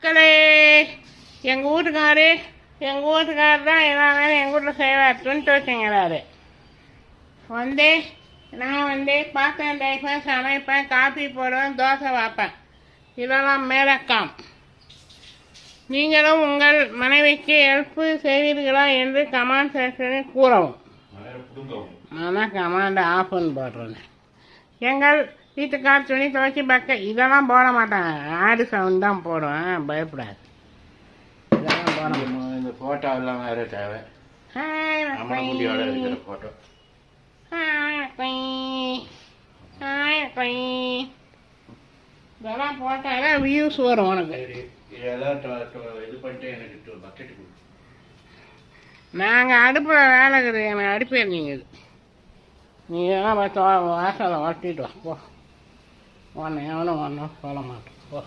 மக்களே, எங்கள் வீட்டுக்காரு தான் எல்லா வேலையும் எங்கள் வீட்டில் செய்வார். துணி துவைச்சுங்கிறாரு. நான் பாத்திரம் தேய்ப்பேன், சமைப்பேன், காஃபி போடுவேன், தோசை வைப்பேன். இதெல்லாம் மேலக்காம். நீங்களும் உங்கள் மனைவிக்கு ஹெல்ப் செய்வீர்களா என்று கமெண்ட் செக்ஷனில் கூறவும். நான் தான் கமெண்ட் ஆஃப் பண்ணி போடுறேன். எங்கள் வீட்டுக்கார் துணி துவைச்சி இதெல்லாம் போட மாட்டாங்க. ஆடு சவுண்ட் தான் போடுவேன், பயப்படாது. இதெல்லாம் போட மாட்டேன். இந்த ஃபோட்டோ எல்லாம் வேறு தேவை. ஃபோட்டோ இதெல்லாம் போட்டாதான் வியூஸ் வரும் உனக்கு. இதெல்லாம் இது பண்ணிட்டு எனக்கு பக்கெட்டு கொடு. நாங்கள் அடுப்பில் வேலை இருக்குது, எனக்கு அடுப்பு எறிஞ்சிங்குது. நீ இதெல்லாம் வாசலை ஒட்டிட்டு வா போ. ஒன்று எவனும் ஒன்றும் சொல்ல மாட்டோம் போ.